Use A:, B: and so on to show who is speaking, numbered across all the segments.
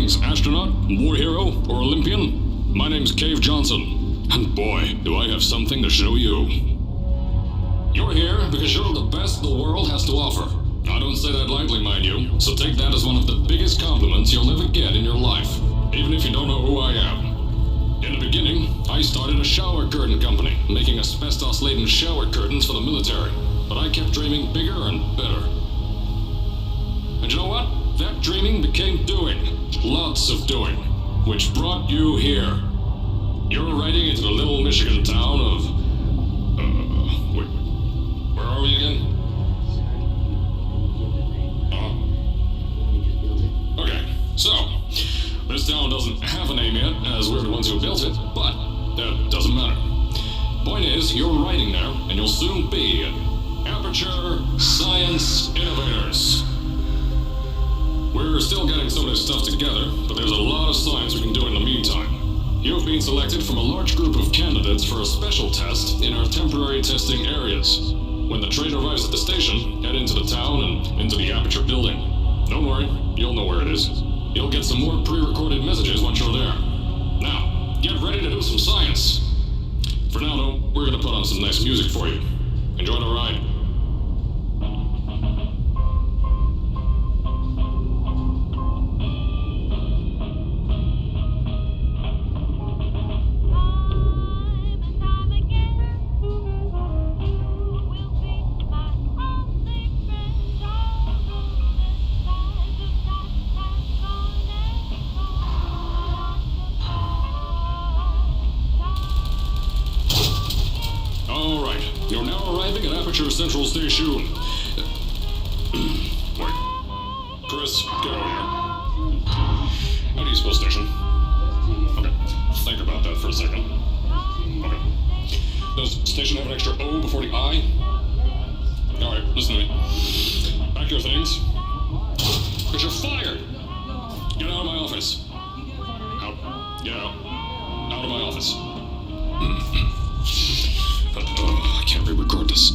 A: space astronaut, war hero, or Olympian? My name's Cave Johnson, and boy, do I have something to show you. You're here because you're the best the world has to offer. I don't say that lightly, mind you, so take that as one of the biggest compliments you'll ever get in your life, even if you don't know who I am. In the beginning, I started a shower curtain company, making asbestos-laden shower curtains for the military, but I kept dreaming bigger and better. And you know what? That dreaming became doing. Lots of doing. Which brought you here. You're riding into the little Michigan town of... wait. Where are we again? Okay, so... this town doesn't have a name yet, as we're the ones who built it, but that doesn't matter. Point is, you're riding there, and you'll soon be at Aperture Science Innovators. We're still getting some of this stuff together, but there's a lot of science we can do in the meantime. You've been selected from a large group of candidates for a special test in our temporary testing areas. When the train arrives at the station, head into the town and into the Aperture building. Don't worry, you'll know where it is. You'll get some more pre-recorded messages once you're there. Now, get ready to do some science. For now, though, we're gonna put on some nice music for you. Enjoy the ride. You're now arriving at Aperture Central Station. Wait. Chris, get over here. How do you spell station? Okay. Think about that for a second. Okay. Does station have an extra O before the I? Alright, listen to me. Pack your things. Because you're fired! Get out of my office. Out. Get out. Out of my office. I can't re-record this.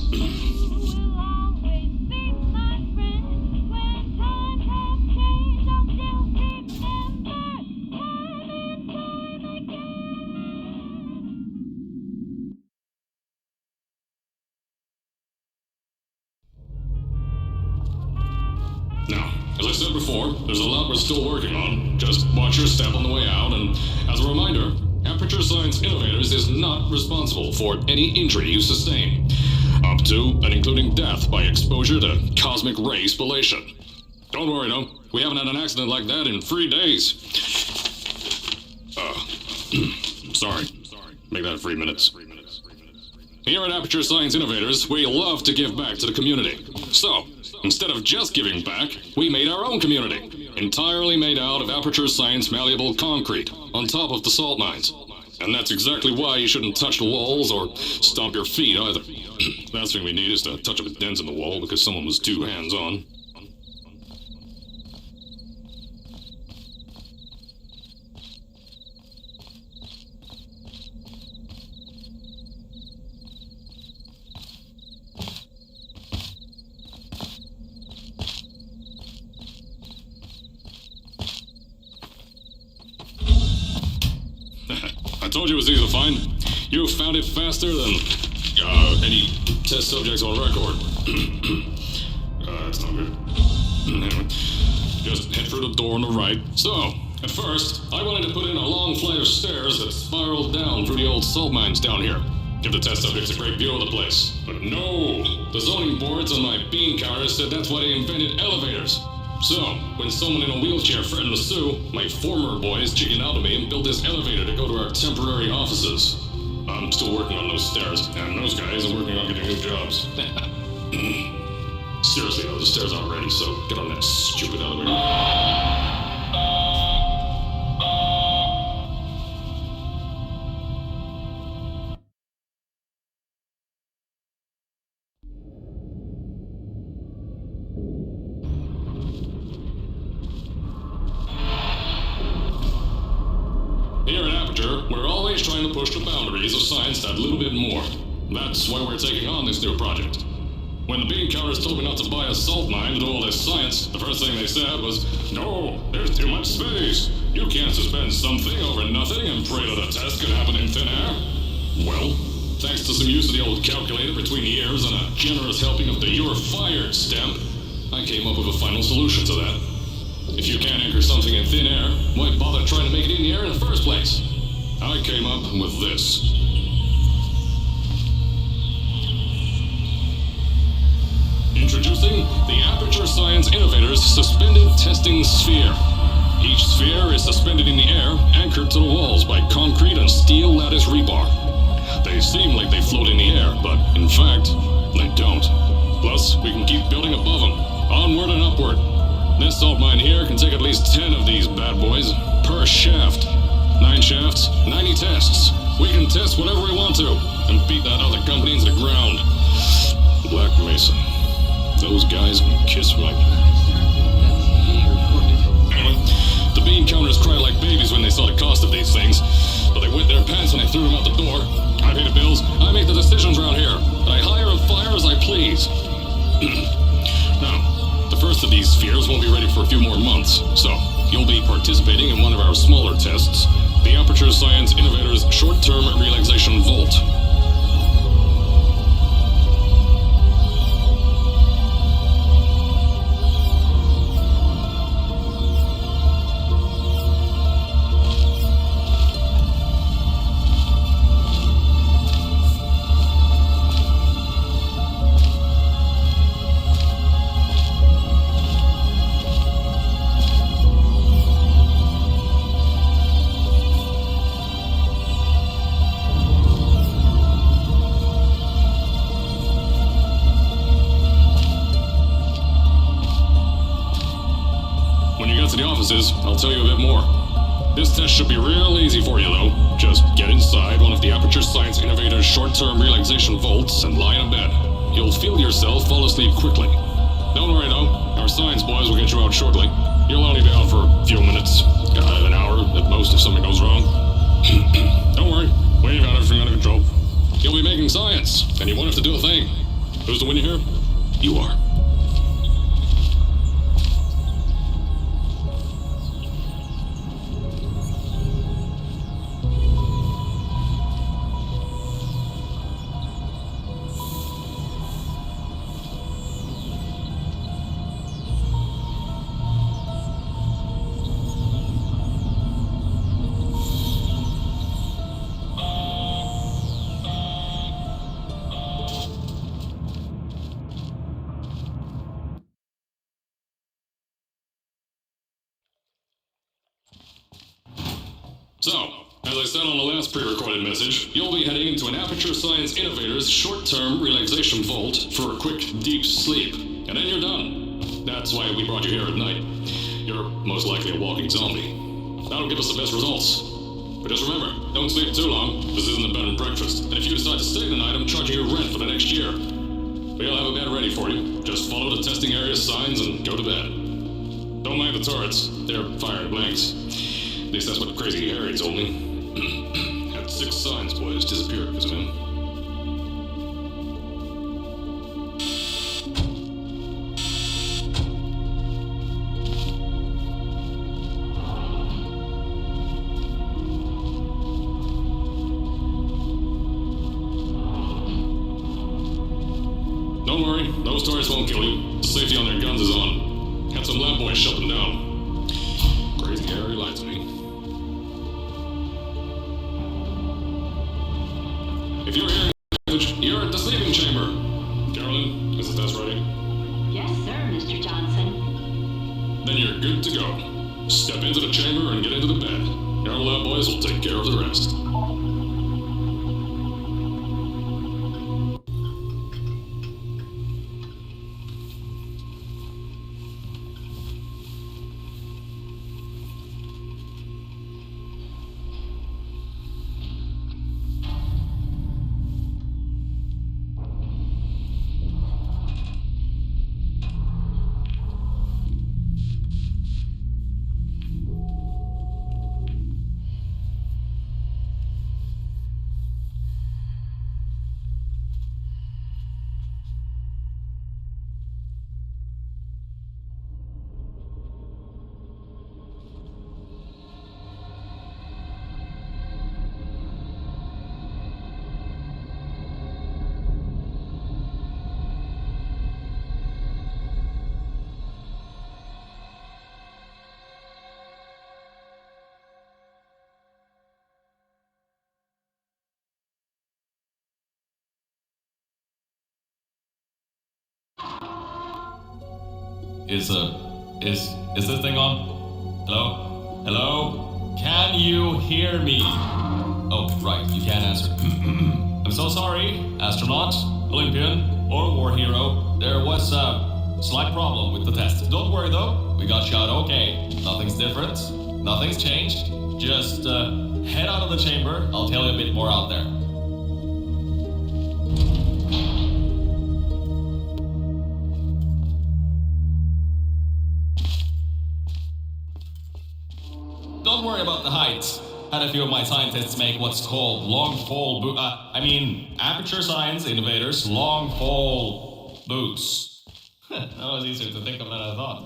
A: Now, as I said before, there's a lot we're still working on. Just watch your step on the way out, and as a reminder, Aperture Science Innovators is not responsible for any injury you sustain, up to and including death by exposure to cosmic ray spallation. Don't worry, though. We haven't had an accident like that in 3 days. Sorry. Make that 3 minutes. Here at Aperture Science Innovators, we love to give back to the community. So, instead of just giving back, we made our own community. Entirely made out of Aperture Science malleable concrete, on top of the salt mines. And that's exactly why you shouldn't touch the walls or stomp your feet either. Last thing we need is to touch up a dent in the wall because someone was too hands-on. I told you it was easy to find. You found it faster than any test subjects on record. That's not good. Anyway, just head through the door on the right. So, at first, I wanted to put in a long flight of stairs that spiraled down through the old salt mines down here. Give the test subjects a great view of the place. But no! The zoning boards on my bean counter said that's why they invented elevators. So, when someone in a wheelchair threatened to sue, my former boys chickened out of me and built this elevator to go to our temporary offices. I'm still working on those stairs, and those guys are working on getting new jobs. Seriously though, the stairs aren't ready, so get on that stupid elevator. Here at Aperture, we're always trying to push the boundaries of science that little bit more. That's why we're taking on this new project. When the bean counters told me not to buy a salt mine to do all this science, the first thing they said was, "No, there's too much space." You can't suspend something over nothing and pray that a test can happen in thin air. Well, thanks to some use of the old calculator between the ears and a generous helping of the "you're fired" stamp, I came up with a final solution to that. If you can't anchor something in thin air, why bother trying to make it in the air in the first place? I came up with this. Introducing the Aperture Science Innovators Suspended Testing Sphere. Each sphere is suspended in the air, anchored to the walls by concrete and steel lattice rebar. They seem like they float in the air, but in fact, they don't. Plus, we can keep building above them, onward and upward. This salt mine here can take at least 10 of these bad boys per shaft. 9 shafts, 90 tests. We can test whatever we want to, and beat that other company into the ground. Black Mesa. Those guys can kiss my... Anyway, the bean counters cried like babies when they saw the cost of these things, but they wet their pants when I threw them out the door. I pay the bills, I make the decisions around here, and I hire and fire as I please. Now, the first of these spheres won't be ready for a few more months, so you'll be participating in one of our smaller tests, the Aperture Science Innovators Short-Term Relaxation Vault. To the offices, I'll tell you a bit more. This test should be real easy for you, though. Just get inside one of the Aperture Science Innovators short-term relaxation vaults and lie in a bed. You'll feel yourself fall asleep quickly. Don't worry, though. Our science boys will get you out shortly. You'll only be out for a few minutes, an hour at most if something goes wrong. Don't worry, we've got everything under control. You'll be making science, and you won't have to do a thing. Who's the winner here? You are. So, as I said on the last pre-recorded message, you'll be heading into an Aperture Science Innovators short-term relaxation vault for a quick, deep sleep, and then you're done. That's why we brought you here at night. You're most likely a walking zombie. That'll give us the best results. But just remember, don't sleep too long. This isn't a bed and breakfast, and if you decide to stay the night, I'm charging you rent for the next year. We'll have a bed ready for you. Just follow the testing area signs and go to bed. Don't mind the turrets. They're firing blanks. At least that's what Crazy Harry told me. Had 6 science boys disappear because of him. Don't worry, those turrets won't kill you. The safety on their guns is on. Had some lab boys shut them down. Crazy Harry lied to me. If you're here, you're at the sleeping chamber. Carolyn, is the test ready?
B: Yes, sir, Mr. Johnson.
A: Then you're good to go. Step into the chamber and get into the bed. Our lab boys will take care of the rest.
C: Is this thing on? Hello? Hello? Can you hear me? Oh, right, you can't answer. I'm so sorry, astronaut, Olympian, or war hero. There was a slight problem with the test. Don't worry though, we got shot okay. Nothing's different, nothing's changed. Just head out of the chamber, I'll tell you a bit more out there. Don't worry about the height. Had a few of my scientists make what's called long-fall Aperture Science Innovators long-fall boots. That was easier to think of than I thought.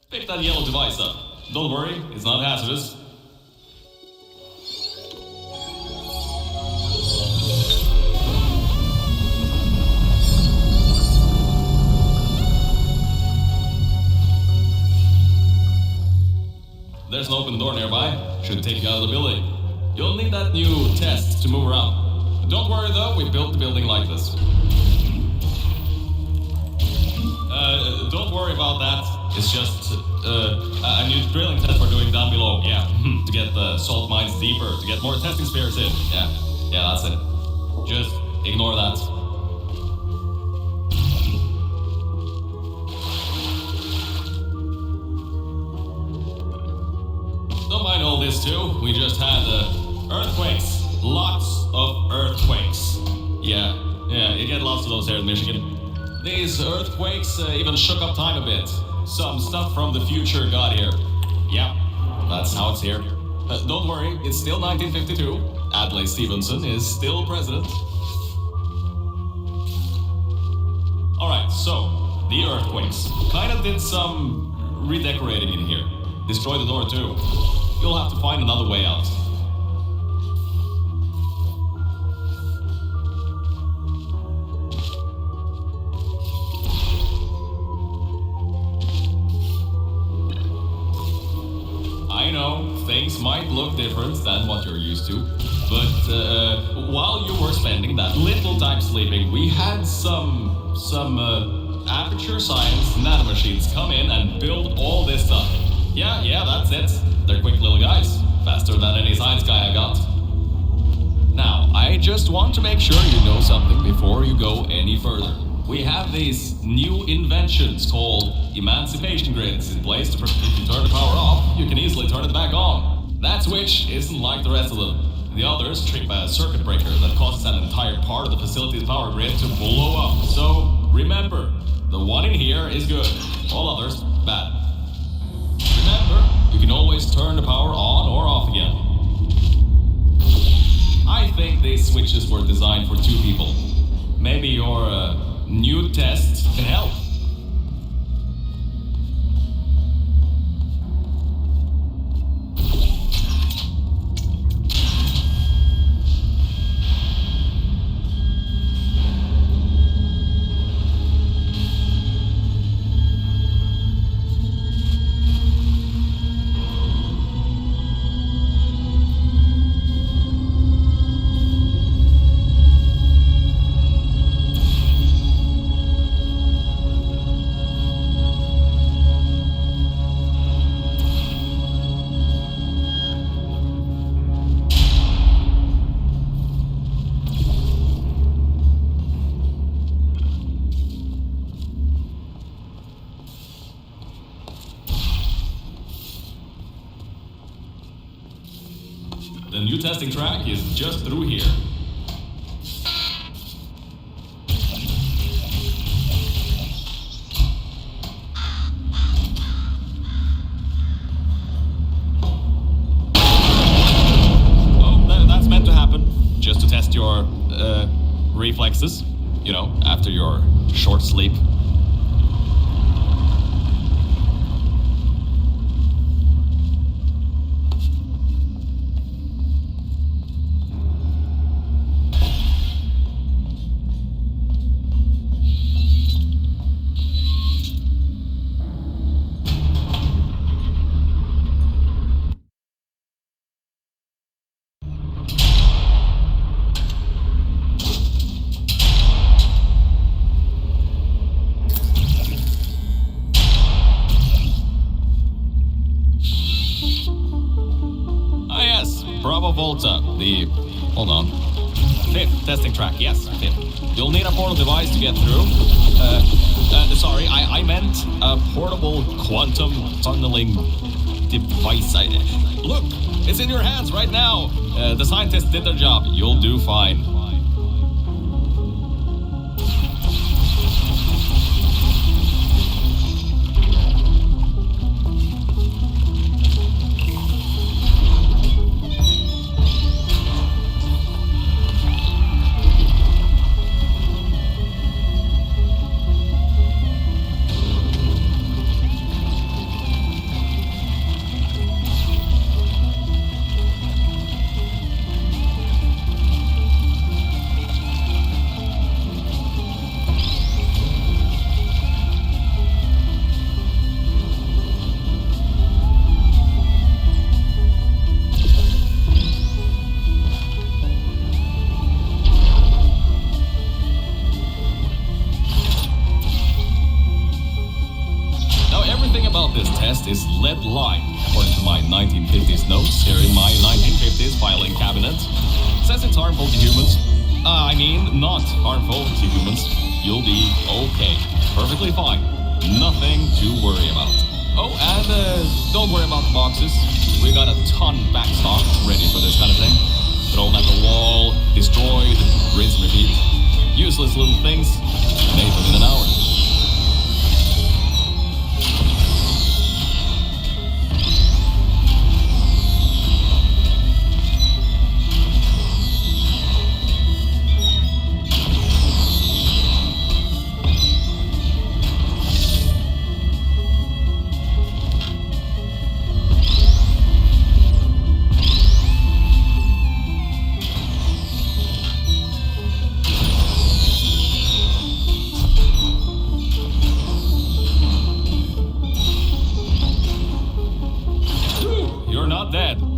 C: Pick that yellow device up. Don't worry, it's not hazardous. There's an open door nearby. Should take you out of the building. You'll need that new test to move around. Don't worry though, we built the building like this. Don't worry about that. It's just a new drilling test we're doing down below. Yeah, to get the salt mines deeper, to get more testing spares in. Yeah, that's it. Just ignore that. Don't mind all this too. We just had earthquakes. Lots of earthquakes. Yeah, you get lots of those here in Michigan. These earthquakes even shook up time a bit. Some stuff from the future got here. Yeah, that's how it's here. Don't worry, it's still 1952. Adlai Stevenson is still president. Alright, so, the earthquakes. Kinda did some redecorating in here. Destroy the door too. You'll have to find another way out. I know, things might look different than what you're used to, but while you were spending that little time sleeping, we had some Aperture Science nanomachines come in and build all this stuff. Yeah, that's it. They're quick little guys. Faster than any science guy I got. Now, I just want to make sure you know something before you go any further. We have these new inventions called Emancipation grids in place to if you turn the power off, you can easily turn it back on. That switch isn't like the rest of them. The others trip a circuit breaker that causes an entire part of the facility's power grid to blow up. So, remember, the one in here is good. All others, bad. Remember, you can always turn the power on or off again. I think these switches were designed for two people. Maybe your new test can help. The new testing track is just through here. Oh, that's meant to happen. Just to test your reflexes, you know, after your short sleep. Volta, the... hold on. 5th testing track, yes, 5th. You'll need a portal device to get through. Sorry, I meant a portable quantum tunneling device. Look, it's in your hands right now. The scientists did their job. You'll do fine. Is lead line, according to my 1950s notes here in my 1950s filing cabinet. Says it's harmful to humans. I mean, not harmful to humans. You'll be okay. Perfectly fine. Nothing to worry about. Oh, and don't worry about the boxes. We got a ton backstock ready for this kind of thing. Thrown at the wall, destroyed, rinse, repeat. Useless little things, made within an hour.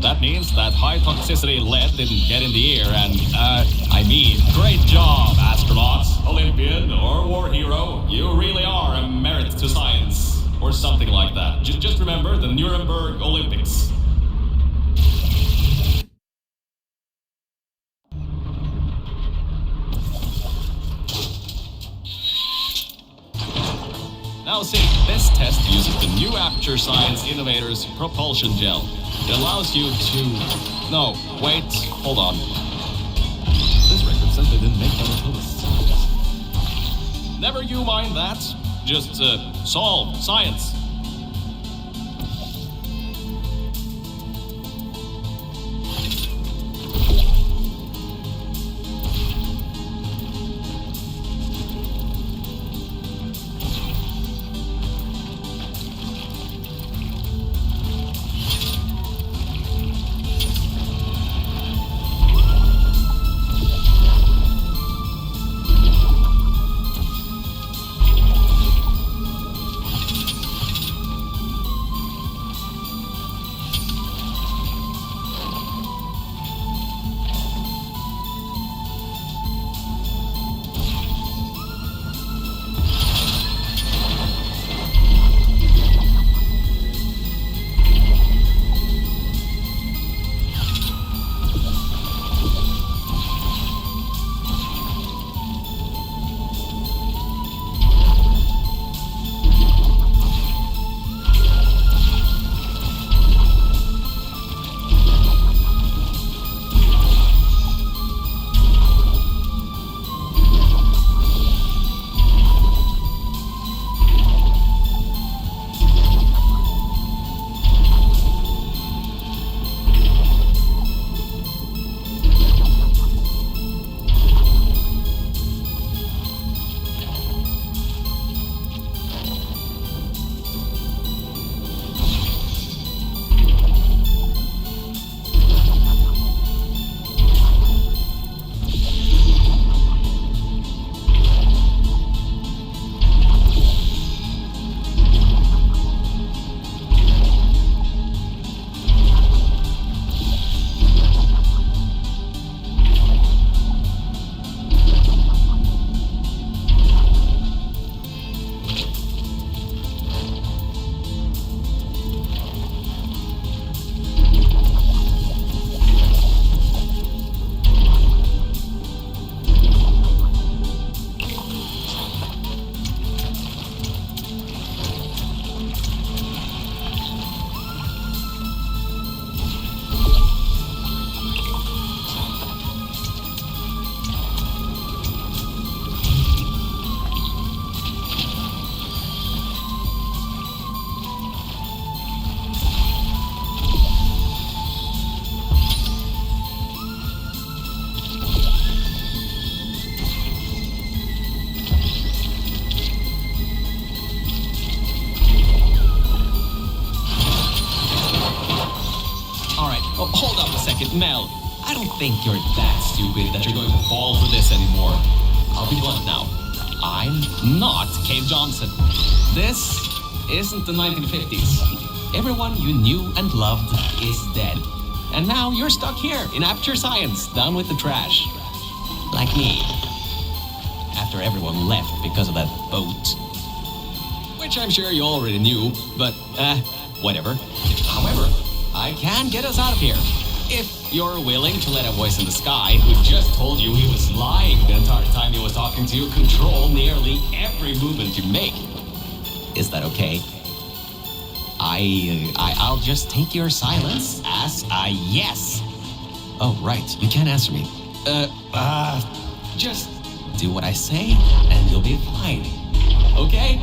C: That means that high-toxicity lead didn't get in the air and, I mean, great job, astronauts, Olympian, or war hero. You really are a merit to science, or something like that. Just remember the Nuremberg Olympics. Now see, this test uses the new Aperture Science Innovators Propulsion Gel. It allows you to... No, wait, hold on. This record says they didn't make that until the 70s. Never you mind that. Just, solve science. like it. Mel, I don't think you're that stupid that you're going to fall for this anymore. I'll be blunt now. I'm not Cave Johnson. This isn't the 1950s. Everyone you knew and loved is dead. And now you're stuck here in Aperture Science, down with the trash. Like me. After everyone left because of that boat. Which I'm sure you already knew, but, whatever. However, I can get us out of here. If you're willing to let a voice in the sky who just told you he was lying the entire time he was talking to you control nearly every movement you make. Is that okay? I'll just take your silence as a yes. Oh, right. You can't answer me. Just do what I say and you'll be fine. Okay?